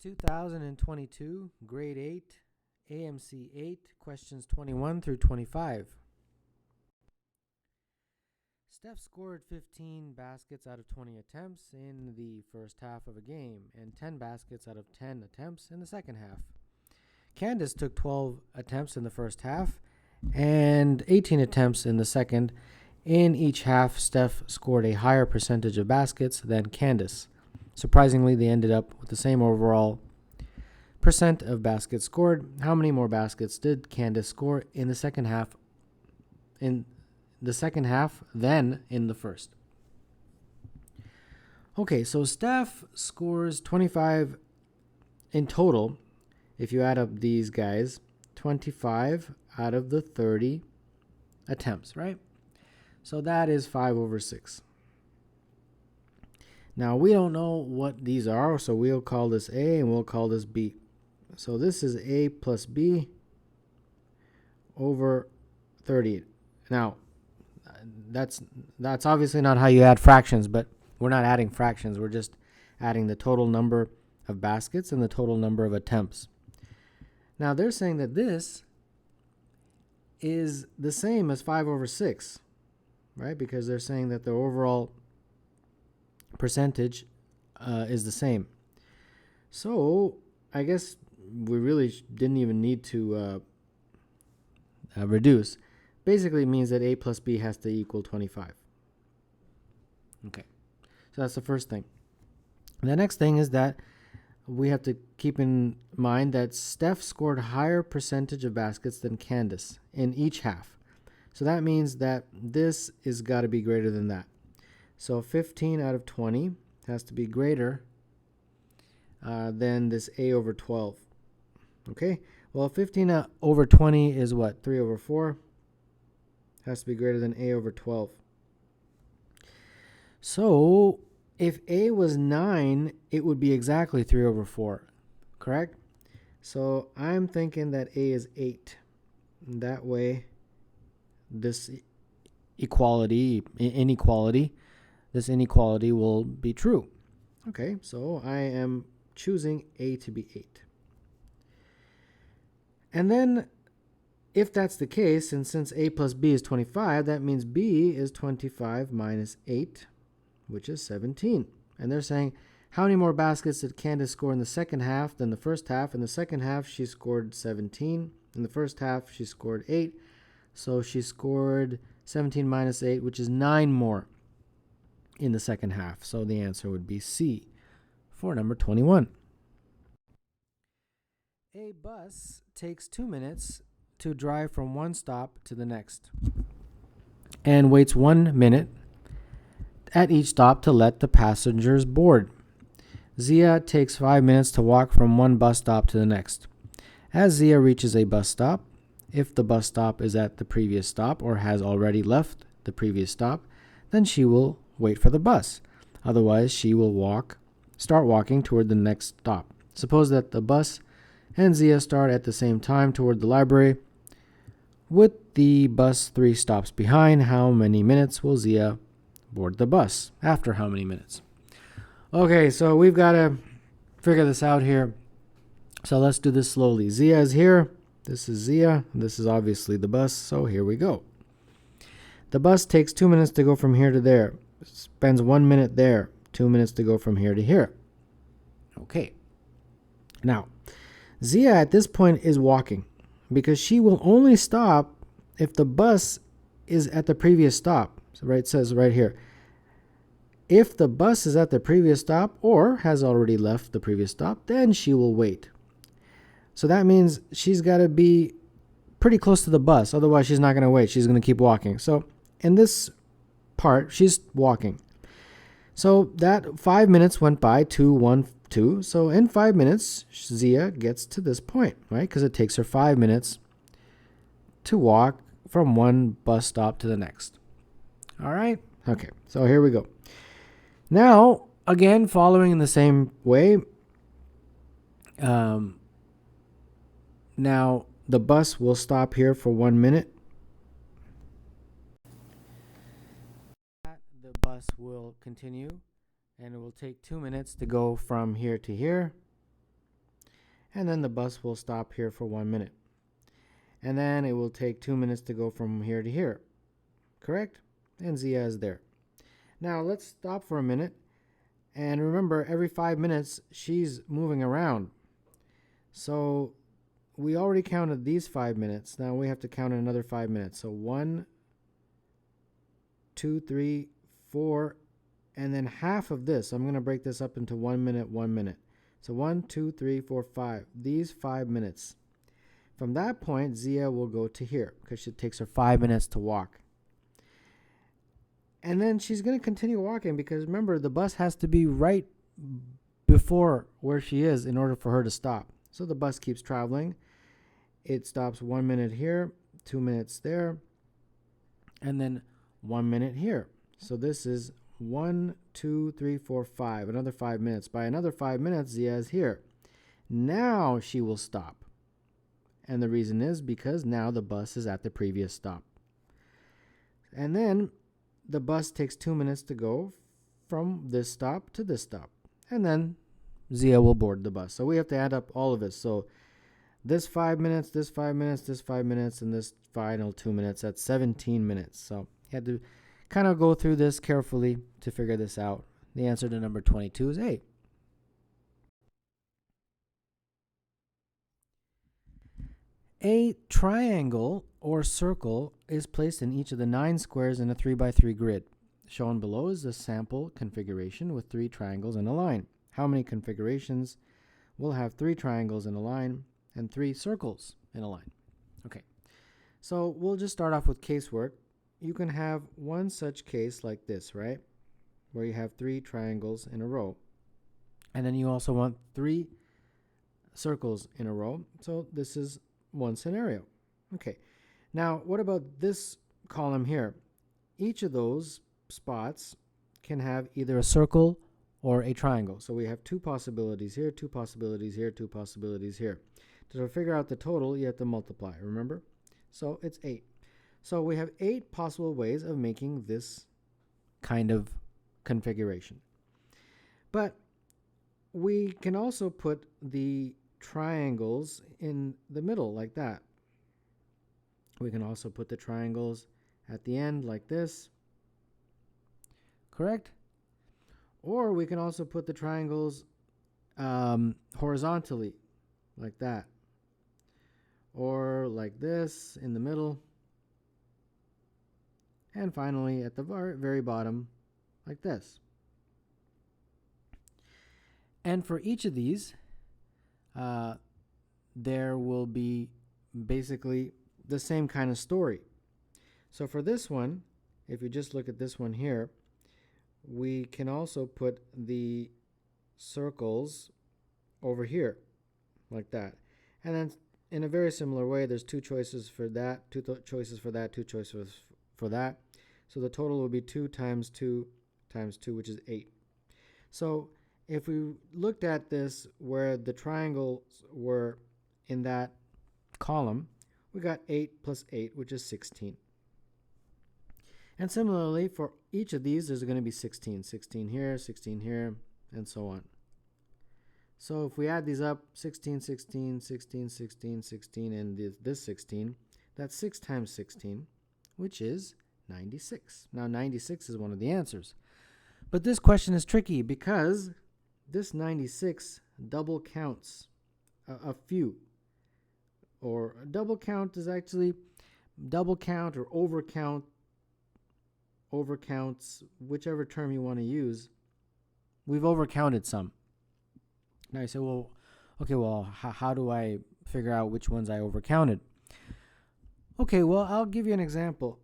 2022, Grade 8, AMC 8, questions 21 through 25. Steph scored 15 baskets out of 20 attempts in the first half of a game and 10 baskets out of 10 attempts in the second half. Candace took 12 attempts in the first half and 18 attempts in the second. In each half, Steph scored a higher percentage of baskets than Candace. Surprisingly, they ended up with the same overall percent of baskets scored. How many more baskets did Candace score in the second half than in the first? Okay, so Steph scores 25 in total. If you add up these guys, 25 out of the 30 attempts, right? So that is 5/6. Now, we don't know what these are, so we'll call this A and we'll call this B. So this is A plus B over 30. Now, that's obviously not how you add fractions, but we're not adding fractions. We're just adding the total number of baskets and the total number of attempts. Now, they're saying that this is the same as 5/6, right? Because they're saying that the overall percentage is the same. So I guess we really didn't even need to reduce. Basically, it means that A plus B has to equal 25. Okay, so that's the first thing. The next thing is that we have to keep in mind that Steph scored a higher percentage of baskets than Candace in each half. So that means that this is got to be greater than that. So 15 out of 20 has to be greater than this A over 12. Okay, well, 15 over 20 is what? 3/4. Has to be greater than A over 12. So if A was 9, it would be exactly 3/4, correct? So I'm thinking that A is 8. That way, this inequality will be true. Okay, so I am choosing A to be 8. And then, if that's the case, and since A plus B is 25, that means B is 25 minus 8, which is 17. And they're saying, how many more baskets did Candace score in the second half than the first half? In the second half, she scored 17. In the first half, she scored 8. So she scored 17 minus 8, which is 9 more in the second half. So the answer would be C for number 21. A bus takes 2 minutes to drive from one stop to the next and waits 1 minute at each stop to let the passengers board. Zia takes 5 minutes to walk from one bus stop to the next. As Zia reaches a bus stop, if the bus stop is at the previous stop or has already left the previous stop, then she will wait for the bus. Otherwise, she will start walking toward the next stop. Suppose that the bus and Zia start at the same time toward the library. With the bus 3 stops behind, how many minutes will Zia board the bus? After how many minutes? Okay, so we've got to figure this out here. So let's do this slowly. Zia is here. This is Zia. This is obviously the bus. So here we go. The bus takes 2 minutes to go from here to there. Spends 1 minute there. 2 minutes to go from here to here. Okay. Now, Zia at this point is walking because she will only stop if the bus is at the previous stop. So it says right here, if the bus is at the previous stop or has already left the previous stop, then she will wait. So that means she's got to be pretty close to the bus. Otherwise, she's not going to wait. She's going to keep walking. So in this part, she's walking. So that 5 minutes went by, 2, 1, 2. So in 5 minutes, Zia gets to this point, right? Because it takes her 5 minutes to walk from one bus stop to the next. All right? Okay, so here we go. Now, again, following in the same way, now the bus will stop here for 1 minute. The bus will continue, and it will take 2 minutes to go from here to here. and then the bus will stop here for 1 minute. And then it will take 2 minutes to go from here to here. Correct? And Zia is there. Now let's stop for a minute. And remember, every 5 minutes, she's moving around. So we already counted these 5 minutes. Now we have to count another 5 minutes. So 1, 2, 3, 4, and then half of this. I'm going to break this up into 1 minute, 1 minute. So 1, 2, 3, 4, 5. These 5 minutes. From that point, Zia will go to here because it takes her 5 minutes to walk. And then she's going to continue walking because remember, the bus has to be right before where she is in order for her to stop. So the bus keeps traveling. It stops 1 minute here, 2 minutes there, and then 1 minute here. So this is 1, 2, 3, 4, 5. Another 5 minutes. By another 5 minutes, Zia is here. Now she will stop. And the reason is because now the bus is at the previous stop. And then the bus takes 2 minutes to go from this stop to this stop. And then Zia will board the bus. So we have to add up all of this. So this 5 minutes, this 5 minutes, this 5 minutes, and this final 2 minutes. That's 17 minutes. So you had to kind of go through this carefully to figure this out. The answer to number 22 is A. A triangle or circle is placed in each of the 9 squares in a 3x3 grid. Shown below is the sample configuration with 3 triangles in a line. How many configurations will have 3 triangles in a line and 3 circles in a line? Okay, so we'll just start off with casework. You can have one such case like this, right? Where you have 3 triangles in a row. And then you also want 3 circles in a row. So this is one scenario. Okay, now what about this column here? Each of those spots can have either a circle or a triangle. So we have 2 possibilities here, 2 possibilities here, 2 possibilities here. To figure out the total, you have to multiply, remember? So it's 8. So we have 8 possible ways of making this kind of configuration. But we can also put the triangles in the middle like that. We can also put the triangles at the end like this. Correct? Or we can also put the triangles horizontally like that. Or like this in the middle. And finally at the very bottom like this. And for each of these, there will be basically the same kind of story. So for this one, if you just look at this one here, we can also put the circles over here like that. And then in a very similar way, there's 2 choices for that, 2 choices for that, 2 choices for that. So the total will be 2 times 2 times 2, which is 8. So if we looked at this where the triangles were in that column, we got 8 plus 8, which is 16. And similarly, for each of these, there's going to be 16. 16 here, 16 here, and so on. So if we add these up, 16, 16, 16, 16, 16, and this 16, that's 6 times 16, which is 96. Now, 96 is one of the answers. But this question is tricky because this 96 double counts a few. Or double count is actually double count or overcounts, whichever term you want to use. We've overcounted some. Now you say, well, okay, well, how do I figure out which ones I overcounted? Okay, well, I'll give you an example.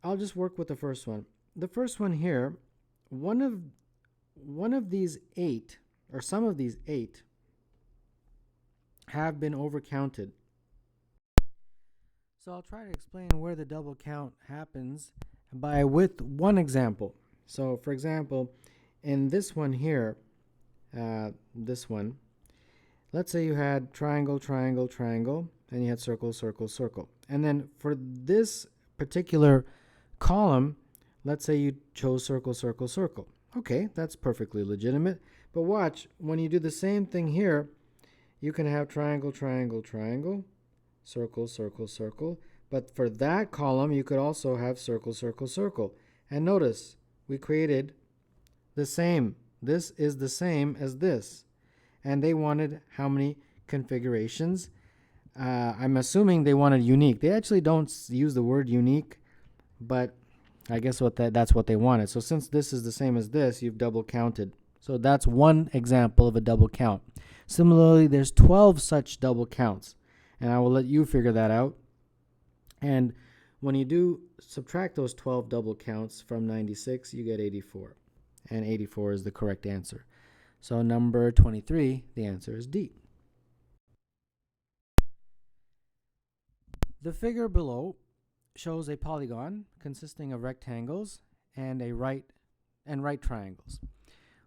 I'll just work with the first one. The first one here, one of these 8, or some of these 8, have been overcounted. So I'll try to explain where the double count happens with one example. So for example, in this one here, this one, let's say you had triangle, triangle, triangle, and you had circle, circle, circle. And then for this particular column, let's say you chose circle, circle, circle. Okay, that's perfectly legitimate. But watch, when you do the same thing here, you can have triangle, triangle, triangle, circle, circle, circle. But for that column, you could also have circle, circle, circle. And notice, we created the same. This is the same as this. And they wanted how many configurations? I'm assuming they wanted unique. They actually don't use the word unique, but I guess that's what they wanted. So since this is the same as this, you've double counted. So that's one example of a double count. Similarly, there's 12 such double counts, and I will let you figure that out. And when you do subtract those 12 double counts from 96, you get 84. And 84 is the correct answer. So number 23, the answer is D. The figure below shows a polygon consisting of rectangles and right triangles.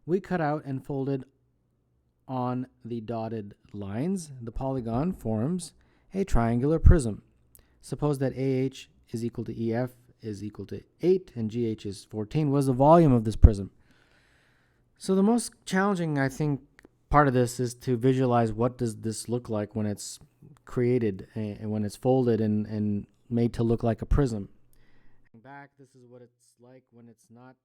We cut out and folded on the dotted lines. The polygon forms a triangular prism. Suppose that AH is equal to EF is equal to 8 and GH is 14. What is the volume of this prism? So the most challenging, I think, part of this is to visualize what does this look like when it's created and when it's folded and made to look like a prism. Back, this is what it's like when it's flat.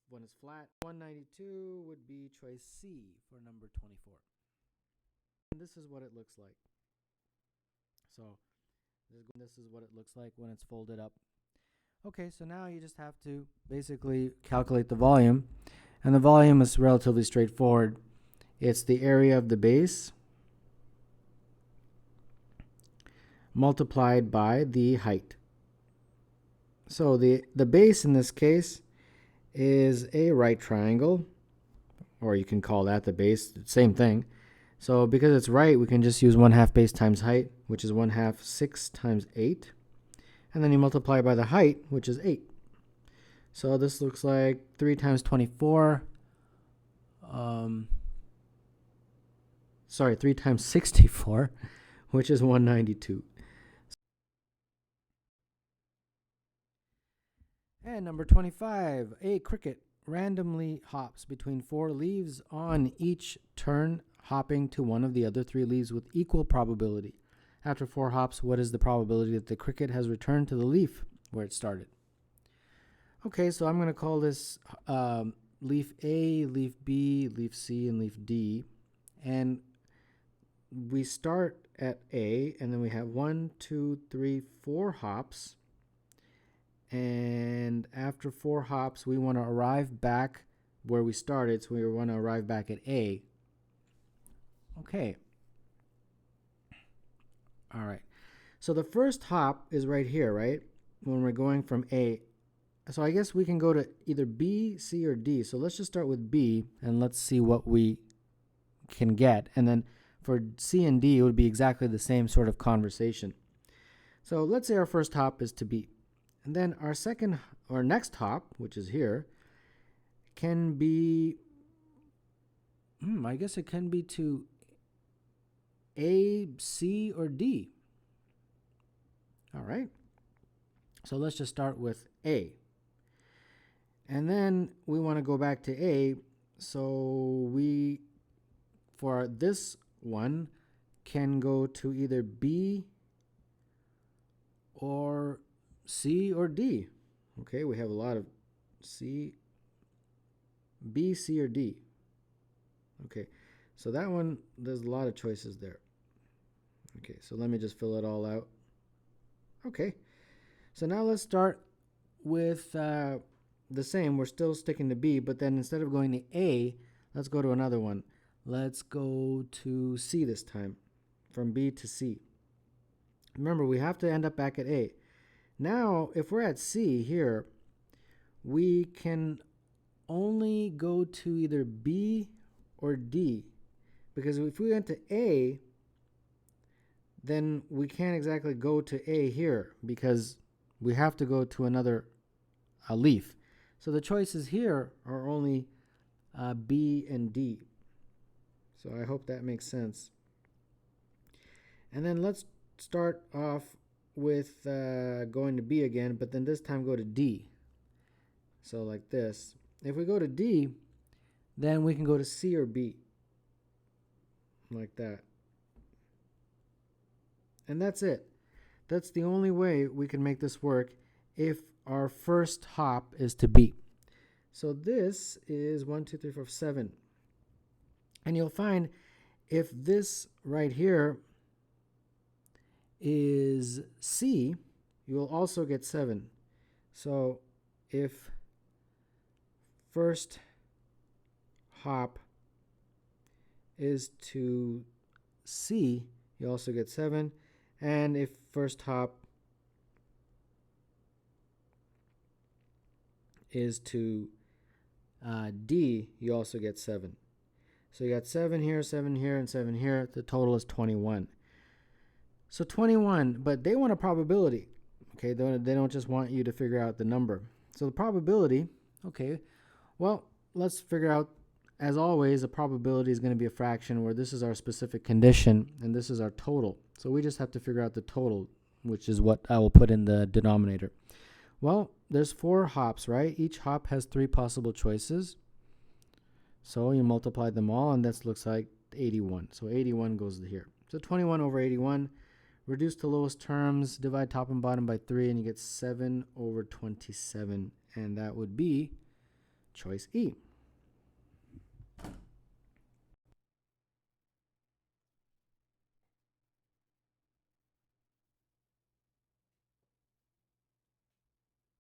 192 would be choice C for number 24. And this is what it looks like. So this is what it looks like when it's folded up. Okay, so now you just have to basically calculate the volume. And the volume is relatively straightforward. It's the area of the base multiplied by the height. So the base in this case is a right triangle, or you can call that the base, same thing. So because it's right, we can just use 1/2 base times height, which is 1/2 6 times 8. And then you multiply by the height, which is 8. So this looks like 3 times 24. 3 times 64, which is 192. And number 25, a cricket randomly hops between 4 leaves on each turn, hopping to one of the other 3 leaves with equal probability. After 4 hops, what is the probability that the cricket has returned to the leaf where it started? Okay, so I'm going to call this leaf A, leaf B, leaf C, and leaf D. And we start at A, and then we have 1, 2, 3, 4 hops. And after 4 hops, we want to arrive back where we started, so we want to arrive back at A. Okay. All right. So the first hop is right here, right? When we're going from A. So I guess we can go to either B, C, or D. So let's just start with B, and let's see what we can get. And then for C and D, it would be exactly the same sort of conversation. So let's say our first hop is to B. And then our next hop, which is here, can be, I guess it can be to A, C, or D. All right. So let's just start with A. And then we want to go back to A. So we, for this one, can go to either B or C or D. Okay, we have a lot of B, C, or D. Okay, so that one, there's a lot of choices there. Okay, so let me just fill it all out. Okay, so now let's start with the same. We're still sticking to B, but then instead of going to A, let's go to another one. Let's go to C this time, from B to C. Remember, we have to end up back at A. Now, if we're at C here, we can only go to either B or D. Because if we went to A, then we can't exactly go to A here because we have to go to another leaf. So the choices here are only B and D. So I hope that makes sense. And then let's start off with going to B again, but then this time go to D. So like this. If we go to D, then we can go to C or B. Like that. And that's it. That's the only way we can make this work if our first hop is to B. So this is 1, 2, 3, 4, 7. And you'll find if this right here is C, you will also get 7. So if first hop is to C, you also get 7. And if first hop is to D, you also get 7. So you got 7 here, 7 here, and 7 here. The total is 21. So 21, but they want a probability. Okay, they don't just want you to figure out the number. So the probability, okay, well, let's figure out, as always, a probability is going to be a fraction where this is our specific condition and this is our total. So we just have to figure out the total, which is what I will put in the denominator. Well, there's 4 hops, right? Each hop has 3 possible choices. So you multiply them all, and this looks like 81. So 81 goes here. So 21 over 81. Reduce to lowest terms, divide top and bottom by 3, and you get 7 over 27. And that would be choice E.